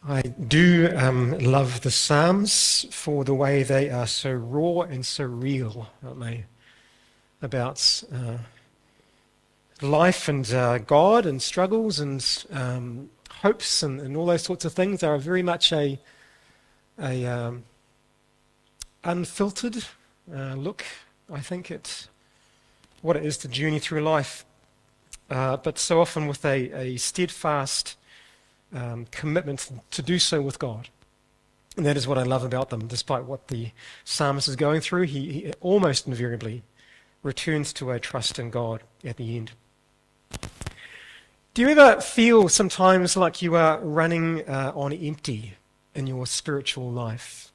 I do love the Psalms for the way they are so raw and so real, aren't they? About life and God and struggles and hopes and all those sorts of things. They are very much a unfiltered look, I think, at what it is to journey through life, but so often with a steadfast commitment to do so with God. And that is what I love about them. Despite what the psalmist is going through, he almost invariably returns to a trust in God at the end. Do you ever feel sometimes like you are running on empty in your spiritual life?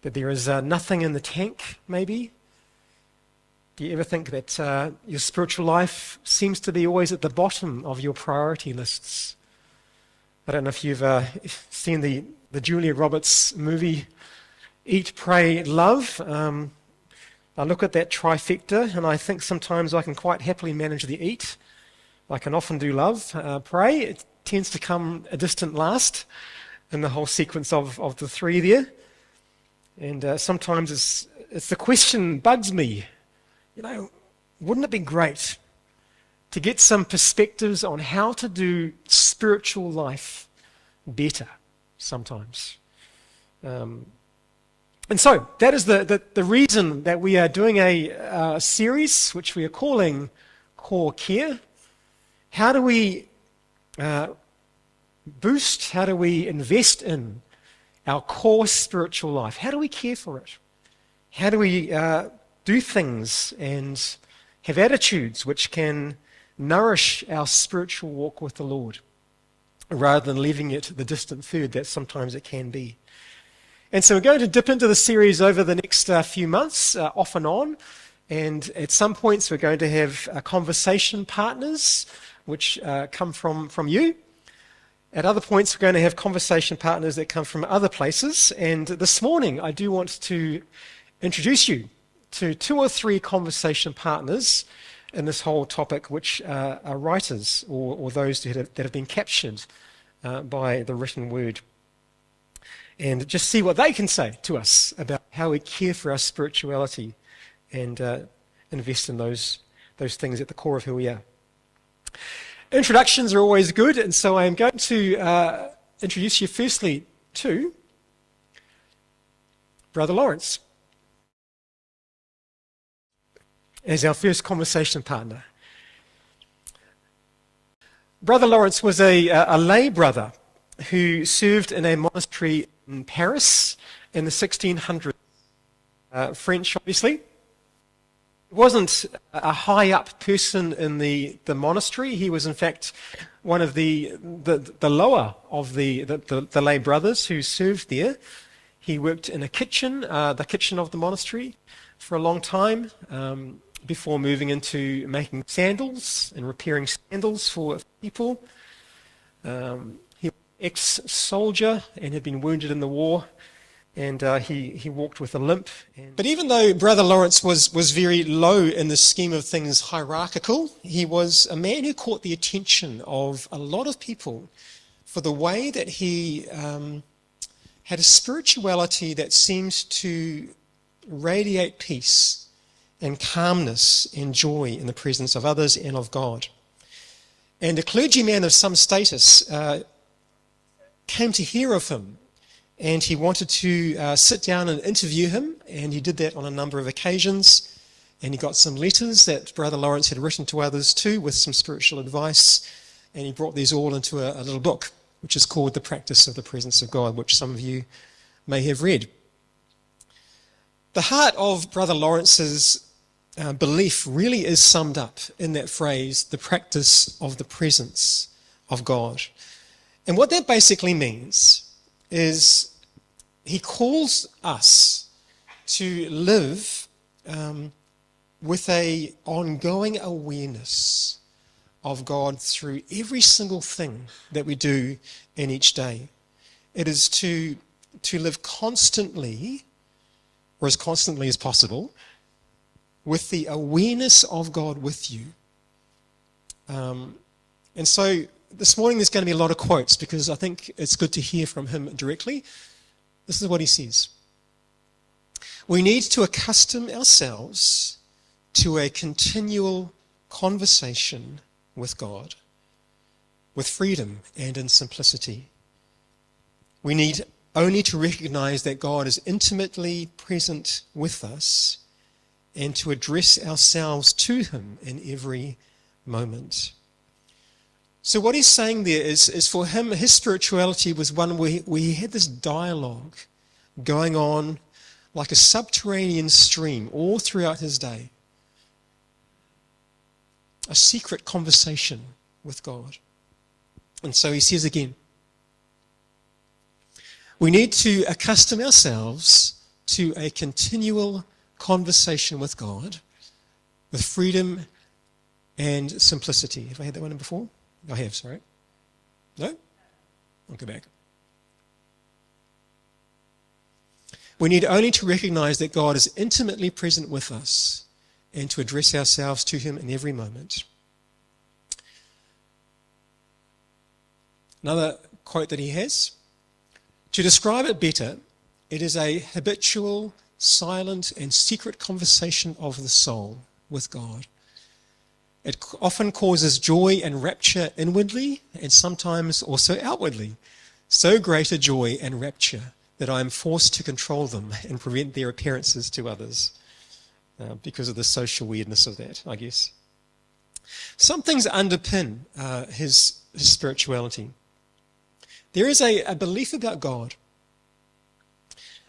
That there is nothing in the tank, maybe? Do you ever think that your spiritual life seems to be always at the bottom of your priority lists? I don't know if you've seen the Julia Roberts movie, Eat, Pray, Love. I look at that trifecta and I think sometimes I can quite happily manage the eat. I can often do love. Pray, it tends to come a distant last in the whole sequence of the three there. And sometimes it's the question bugs me. Wouldn't it be great to get some perspectives on how to do spiritual life better sometimes? And so that is the reason that we are doing a series which we are calling Core Care. How do we boost, how do we invest in our core spiritual life? How do we care for it? How do we do things and have attitudes which can nourish our spiritual walk with the Lord, rather than leaving it the distant third that sometimes it can be? And so we're going to dip into the series over the next few months, off and on, and at some points we're going to have conversation partners which come from you. At other points we're going to have conversation partners that come from other places, and this morning I do want to introduce you to two or three conversation partners in this whole topic, which are writers or those that have been captured by the written word, and just see what they can say to us about how we care for our spirituality and invest in those things at the core of who we are. Introductions are always good, and so I am going to introduce you firstly to Brother Lawrence as our first conversation partner. Brother Lawrence was a lay brother who served in a monastery in Paris in the 1600s. French, obviously. He wasn't a high-up person in the monastery. He was, in fact, one of the lower of the lay brothers who served there. He worked in a kitchen, the kitchen of the monastery, for a long time, before moving into making sandals and repairing sandals for people. He was ex-soldier and had been wounded in the war, and he walked with a limp. But even though Brother Lawrence was very low in the scheme of things hierarchical, he was a man who caught the attention of a lot of people for the way that he had a spirituality that seems to radiate peace and calmness and joy in the presence of others and of God. And a clergyman of some status came to hear of him, and he wanted to sit down and interview him, and he did that on a number of occasions, and he got some letters that Brother Lawrence had written to others too with some spiritual advice, and he brought these all into a little book which is called The Practice of the Presence of God, which some of you may have read. The heart of Brother Lawrence's belief really is summed up in that phrase, the practice of the presence of God. And what that basically means is he calls us to live with an ongoing awareness of God through every single thing that we do in each day. It is to live constantly, or as constantly as possible, with the awareness of God with you. And so this morning there's going to be a lot of quotes because I think it's good to hear from him directly. This is what he says. We need to accustom ourselves to a continual conversation with God, with freedom and in simplicity. We need only to recognize that God is intimately present with us and to address ourselves to him in every moment. So what he's saying there is for him, his spirituality was one where he had this dialogue going on like a subterranean stream all throughout his day. A secret conversation with God. And so he says again, we need to accustom ourselves to a continual conversation with God with freedom and simplicity. Have I had that one in before? I have, sorry. No? I'll go back. We need only to recognize that God is intimately present with us and to address ourselves to him in every moment. Another quote that he has, to describe it better, it is a habitual, silent and secret conversation of the soul with God. It often causes joy and rapture inwardly and sometimes also outwardly. So great a joy and rapture that I am forced to control them and prevent their appearances to others because of the social weirdness of that, I guess. Some things underpin his spirituality. There is a belief about God.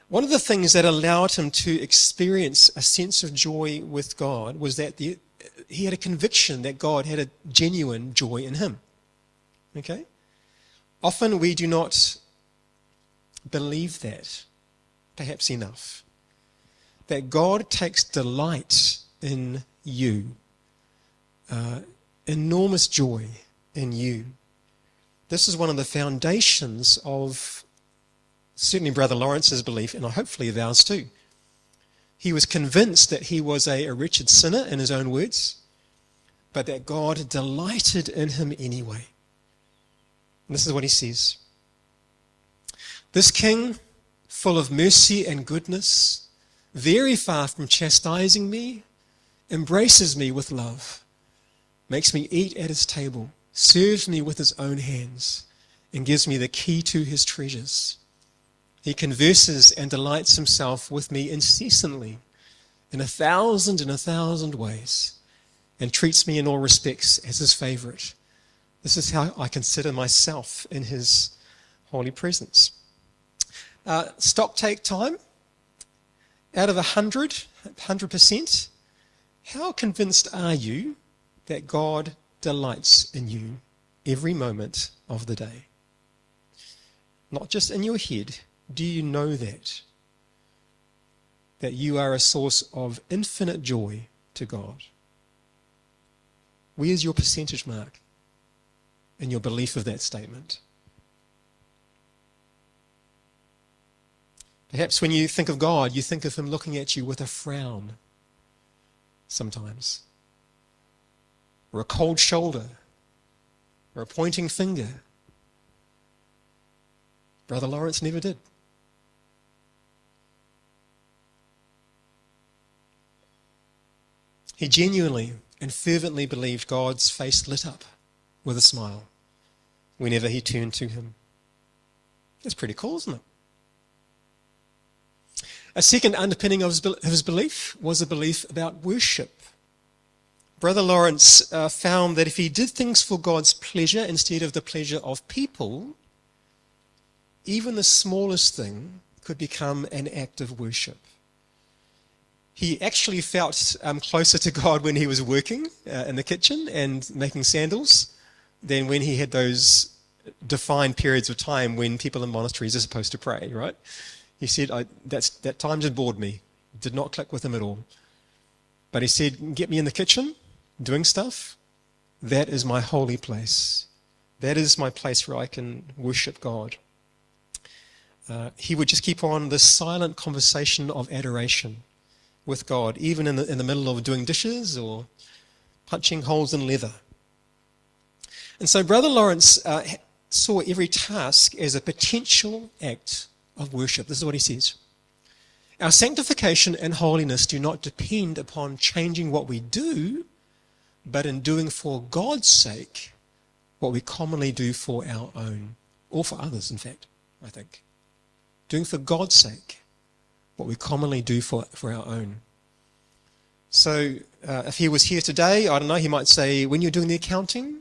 One of the things that allowed him to experience a sense of joy with God was that he had a conviction that God had a genuine joy in him. Okay? Often we do not believe that, perhaps enough. That God takes delight in you, enormous joy in you. This is one of the foundations of certainly Brother Lawrence's belief, and hopefully of ours too. He was convinced that he was a wretched sinner, in his own words, but that God delighted in him anyway. And this is what he says. This king, full of mercy and goodness, very far from chastising me, embraces me with love, makes me eat at his table, serves me with his own hands, and gives me the key to his treasures. He converses and delights himself with me incessantly in 1,000 ways and treats me in all respects as his favorite. This is how I consider myself in his holy presence. Stock take time. Out of 100%, how convinced are you that God delights in you every moment of the day? Not just in your head. Do you know that? That you are a source of infinite joy to God? Where's your percentage mark in your belief of that statement? Perhaps when you think of God, you think of him looking at you with a frown sometimes, or a cold shoulder, or a pointing finger. Brother Lawrence never did. He genuinely and fervently believed God's face lit up with a smile whenever he turned to him. That's pretty cool, isn't it? A second underpinning of his belief was a belief about worship. Brother Lawrence found that if he did things for God's pleasure instead of the pleasure of people, even the smallest thing could become an act of worship. He actually felt closer to God when he was working in the kitchen and making sandals than when he had those defined periods of time when people in monasteries are supposed to pray, right? He said, that time just bored me. It did not click with him at all. But he said, get me in the kitchen, doing stuff. That is my holy place. That is my place where I can worship God. He would just keep on this silent conversation of adoration with God, even in the middle of doing dishes or punching holes in leather. And so Brother Lawrence saw every task as a potential act of worship. This is what he says. Our sanctification and holiness do not depend upon changing what we do, but in doing for God's sake what we commonly do for our own, or for others, in fact, I think. Doing for God's sake what we commonly do for our own. So if he was here today, I don't know, he might say, when you're doing the accounting,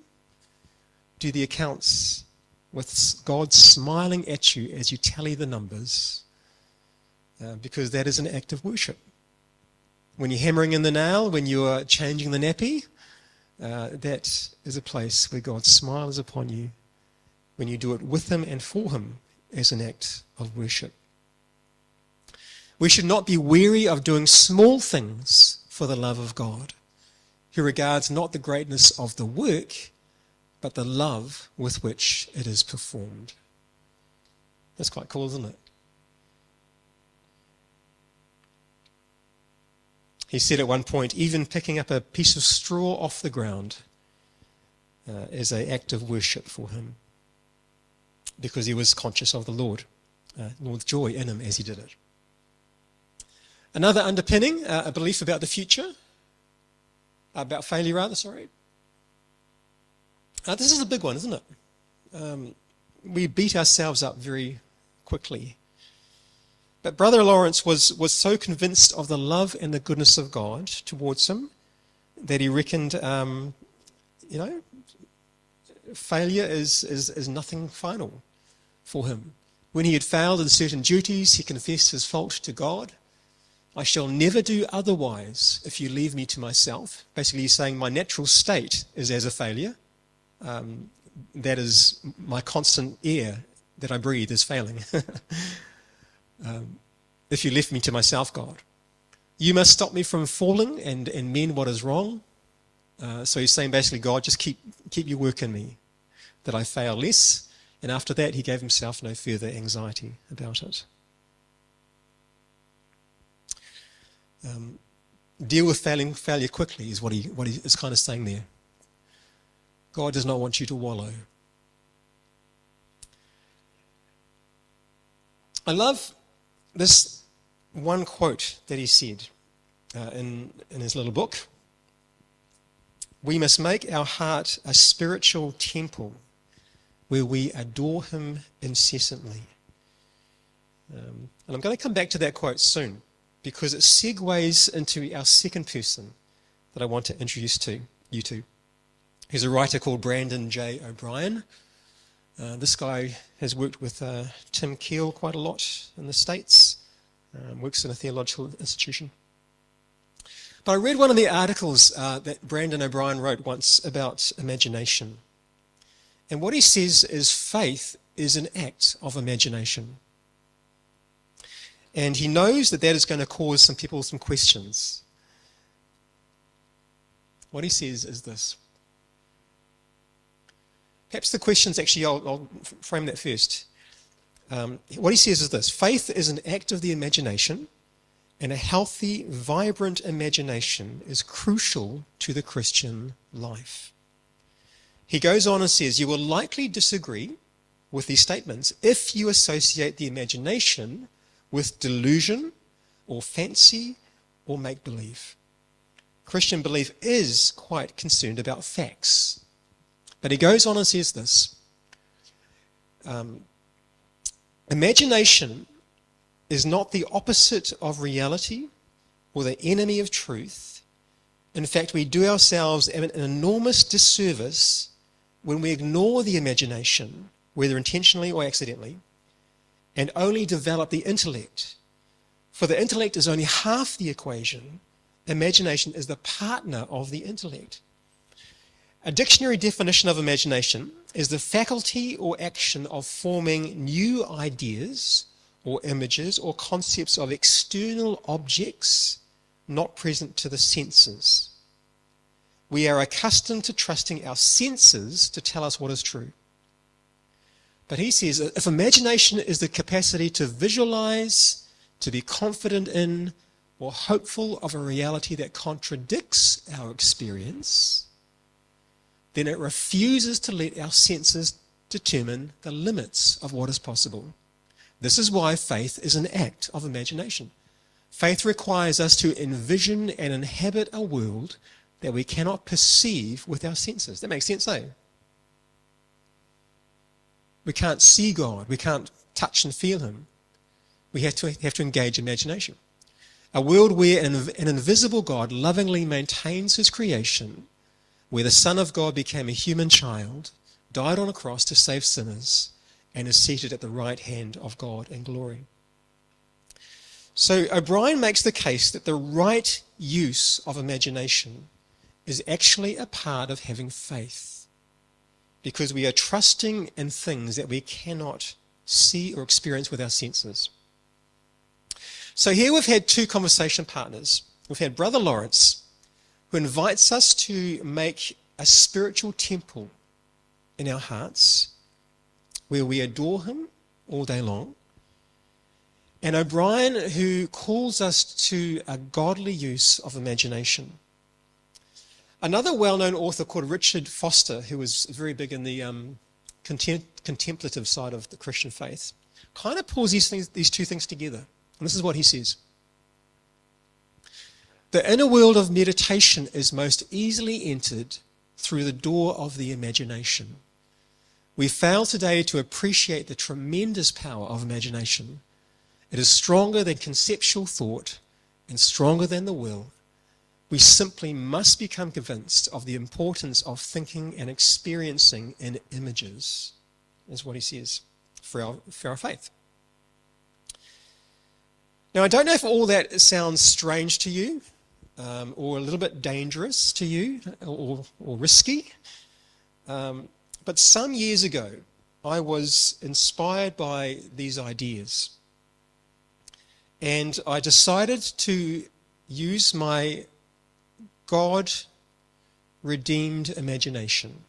do the accounts with God smiling at you as you tally the numbers, because that is an act of worship. When you're hammering in the nail, when you're changing the nappy, that is a place where God smiles upon you when you do it with him and for him as an act of worship. We should not be weary of doing small things for the love of God, who regards not the greatness of the work, but the love with which it is performed. That's quite cool, isn't it? He said at one point, even picking up a piece of straw off the ground is an act of worship for him, because he was conscious of the Lord's joy in him as he did it. Another underpinning, a belief about the future, about failure rather, sorry. This is a big one, isn't it? We beat ourselves up very quickly. But Brother Lawrence was so convinced of the love and the goodness of God towards him that he reckoned, failure is nothing final for him. When he had failed in certain duties, he confessed his fault to God. I shall never do otherwise if you leave me to myself. Basically, he's saying my natural state is as a failure. That is my constant air that I breathe is failing. If you left me to myself, God, you must stop me from falling and mend what is wrong. So he's saying basically, God, just keep your work in me, that I fail less. And after that, he gave himself no further anxiety about it. Deal with failure quickly is what he is kind of saying there. God does not want you to wallow. I love this one quote that he said in his little book. We must make our heart a spiritual temple where we adore him incessantly. And I'm going to come back to that quote soon, because it segues into our second person that I want to introduce to you to. He's a writer called Brandon J. O'Brien. This guy has worked with Tim Keel quite a lot in the States, works in a theological institution. But I read one of the articles that Brandon O'Brien wrote once about imagination. And what he says is faith is an act of imagination. And he knows that is going to cause some people some questions. What he says is this. Perhaps the questions, actually, I'll frame that first. What he says is this. Faith is an act of the imagination, and a healthy, vibrant imagination is crucial to the Christian life. He goes on and says, you will likely disagree with these statements if you associate the imagination with delusion or fancy or make-believe. Christian belief is quite concerned about facts. But he goes on and says this. Imagination is not the opposite of reality or the enemy of truth. In fact, we do ourselves an enormous disservice when we ignore the imagination, whether intentionally or accidentally, and only develop the intellect. For the intellect is only half the equation. Imagination is the partner of the intellect. A dictionary definition of imagination is the faculty or action of forming new ideas or images or concepts of external objects not present to the senses. We are accustomed to trusting our senses to tell us what is true. But he says, if imagination is the capacity to visualize, to be confident in, or hopeful of a reality that contradicts our experience, then it refuses to let our senses determine the limits of what is possible. This is why faith is an act of imagination. Faith requires us to envision and inhabit a world that we cannot perceive with our senses. That makes sense, eh? We can't see God. We can't touch and feel him. We have to engage imagination. A world where an invisible God lovingly maintains his creation, where the Son of God became a human child, died on a cross to save sinners, and is seated at the right hand of God in glory. So O'Brien makes the case that the right use of imagination is actually a part of having faith, because we are trusting in things that we cannot see or experience with our senses. So here we've had two conversation partners. We've had Brother Lawrence, who invites us to make a spiritual temple in our hearts where we adore him all day long. And O'Brien, who calls us to a godly use of imagination. Another well-known author called Richard Foster, who was very big in the contemplative side of the Christian faith, kind of pulls these two things together. And this is what he says. The inner world of meditation is most easily entered through the door of the imagination. We fail today to appreciate the tremendous power of imagination. It is stronger than conceptual thought and stronger than the will. We simply must become convinced of the importance of thinking and experiencing in images, is what he says, for our faith. Now, I don't know if all that sounds strange to you, or a little bit dangerous to you, or risky. But some years ago, I was inspired by these ideas. And I decided to use my God-redeemed imagination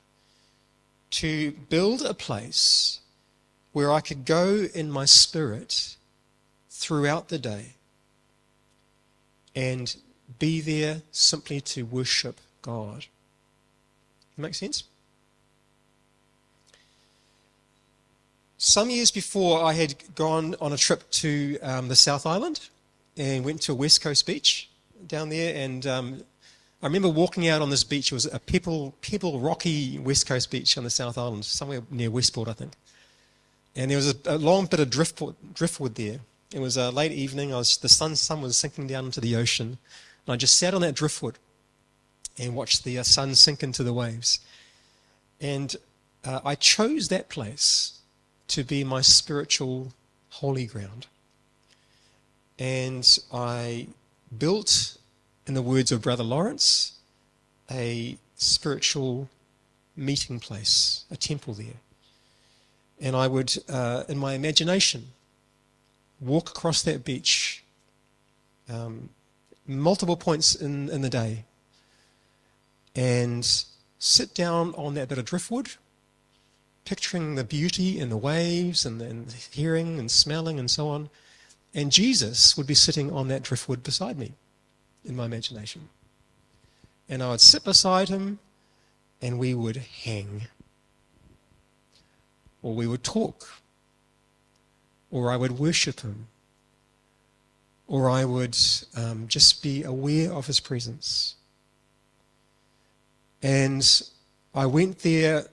to build a place where I could go in my spirit throughout the day and be there simply to worship God. Make sense? Some years before, I had gone on a trip to the South Island and went to a West Coast beach down there. And I remember walking out on this beach. It was a pebble rocky West Coast beach on the South Island, somewhere near Westport, I think. And there was a long bit of driftwood there. It was a late evening. The sun was sinking down into the ocean. And I just sat on that driftwood and watched the sun sink into the waves. And I chose that place to be my spiritual holy ground. And I built, in the words of Brother Lawrence, a spiritual meeting place, a temple there. And I would, in my imagination, walk across that beach multiple points in the day and sit down on that bit of driftwood, picturing the beauty in the waves and hearing and smelling and so on. And Jesus would be sitting on that driftwood beside me in my imagination. And I would sit beside him and we would hang. Or we would talk. Or I would worship him. Or I would just be aware of his presence. And I went there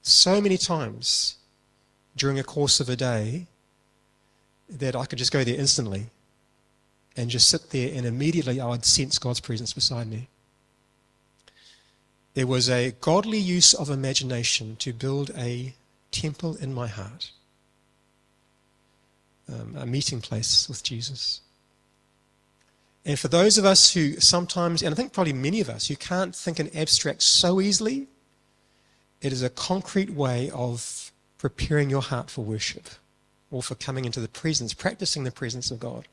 so many times during a course of a day that I could just go there instantly and just sit there, and immediately I would sense God's presence beside me. There was a godly use of imagination to build a temple in my heart, a meeting place with Jesus. And for those of us who sometimes, and I think probably many of us, who can't think in abstract so easily, it is a concrete way of preparing your heart for worship or for coming into the presence, practicing the presence of God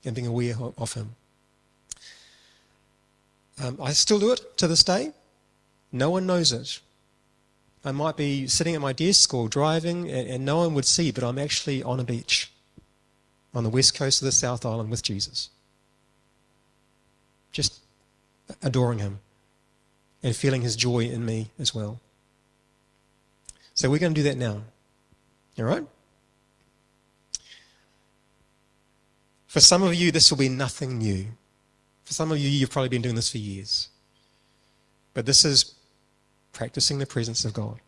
and being aware of him. I still do it to this day. No one knows it. I might be sitting at my desk or driving and no one would see, but I'm actually on a beach on the west coast of the South Island with Jesus, just adoring him and feeling his joy in me as well. So we're going to do that now. All right? For some of you, this will be nothing new. For some of you, you've probably been doing this for years. But this is practicing the presence of God.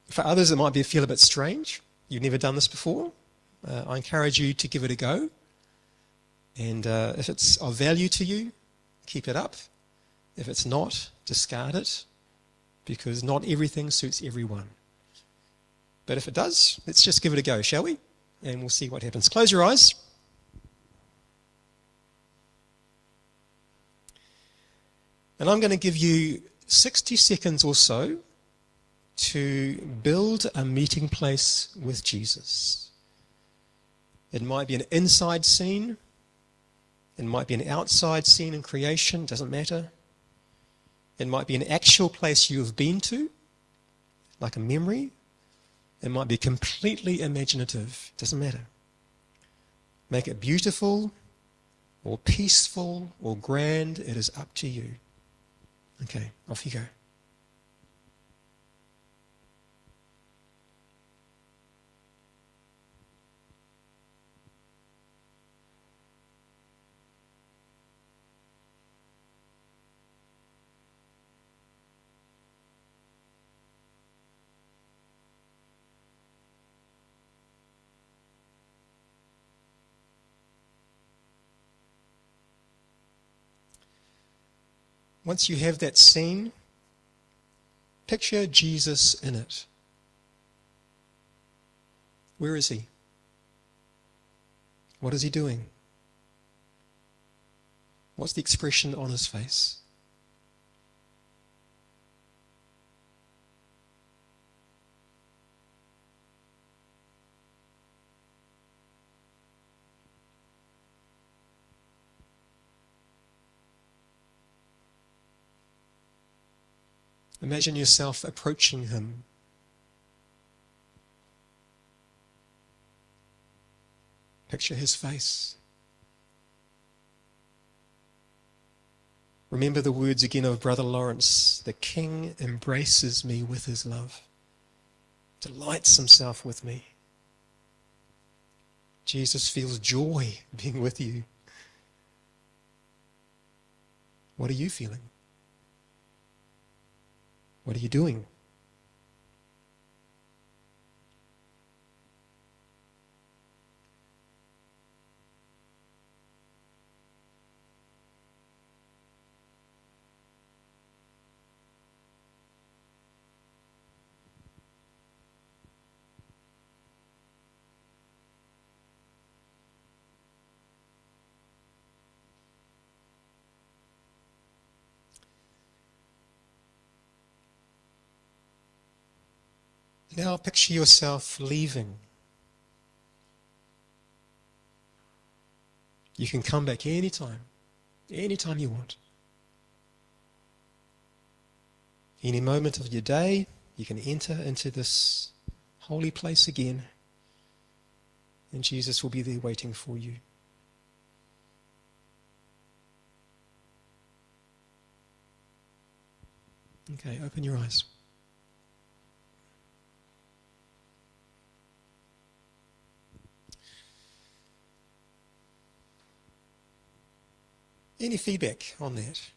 For others, it might feel a bit strange. You've never done this before. I encourage you to give it a go. And if it's of value to you, keep it up. If it's not, discard it, because not everything suits everyone. But if it does, let's just give it a go, shall we? And we'll see what happens. Close your eyes. And I'm going to give you 60 seconds or so to build a meeting place with Jesus. It might be an inside scene. It might be an outside scene in creation. Doesn't matter. It might be an actual place you have been to, like a memory. It might be completely imaginative. Doesn't matter. Make it beautiful or peaceful or grand. It is up to you. Okay, off you go. Once you have that scene, picture Jesus in it. Where is he? What is he doing? What's the expression on his face? Imagine yourself approaching him. Picture his face. Remember the words again of Brother Lawrence, the King embraces me with his love, delights himself with me. Jesus feels joy being with you. What are you feeling? What are you doing? Now picture yourself leaving. You can come back anytime you want. Any moment of your day, you can enter into this holy place again, and Jesus will be there waiting for you. Okay, open your eyes. Any feedback on that?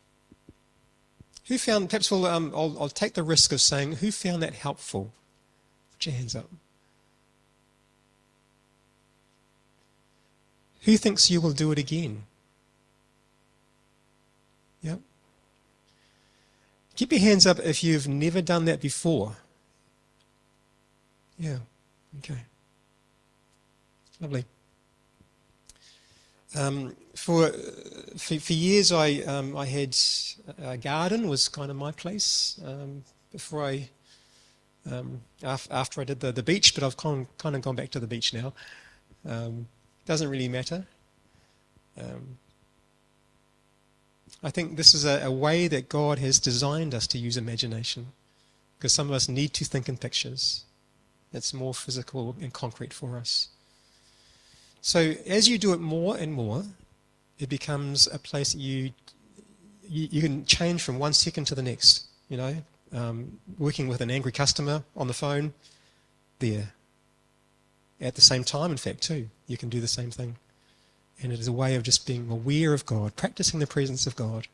Who found, perhaps I'll take the risk of saying, who found that helpful? Put your hands up. Who thinks you will do it again? Yep. Keep your hands up if you've never done that before. Yeah, okay. Lovely. For years, I had a garden was kind of my place before after I did the beach, but I've kind of gone back to the beach now. Doesn't really matter. I think this is a way that God has designed us to use imagination, because some of us need to think in pictures. It's more physical and concrete for us. So as you do it more and more, it becomes a place that you can change from 1 second to the next, working with an angry customer on the phone, there. At the same time, in fact, too, you can do the same thing. And it is a way of just being aware of God, practicing the presence of God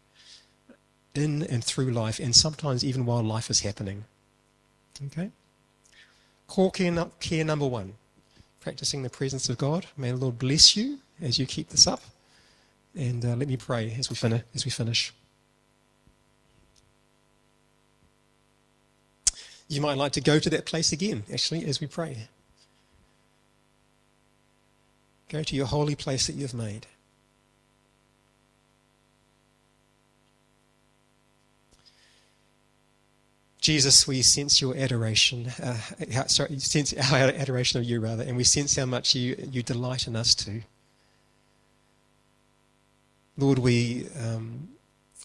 in and through life, and sometimes even while life is happening. Okay? Core care number 1, practicing the presence of God. May the Lord bless you as you keep this up. And let me pray as we finish. You might like to go to that place again, actually, as we pray. Go to your holy place that you've made. Jesus, we sense your adoration. Sense our adoration of you, rather, and we sense how much you delight in us too. Lord, we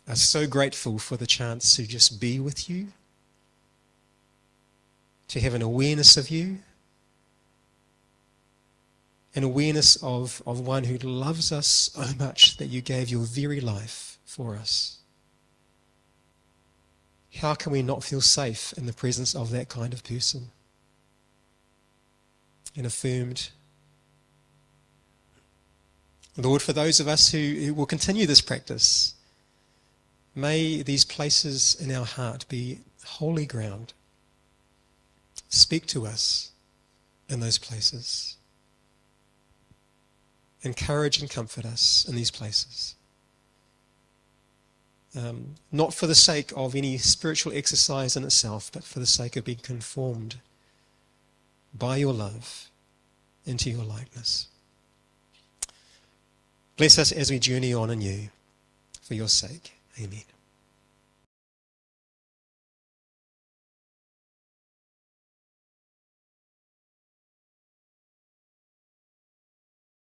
are so grateful for the chance to just be with you, to have an awareness of you, an awareness of one who loves us so much that you gave your very life for us. How can we not feel safe in the presence of that kind of person? And affirmed. Lord, for those of us who will continue this practice, may these places in our heart be holy ground. Speak to us in those places. Encourage and comfort us in these places. Not for the sake of any spiritual exercise in itself, but for the sake of being conformed by your love into your likeness. Bless us as we journey on in you, for your sake. Amen.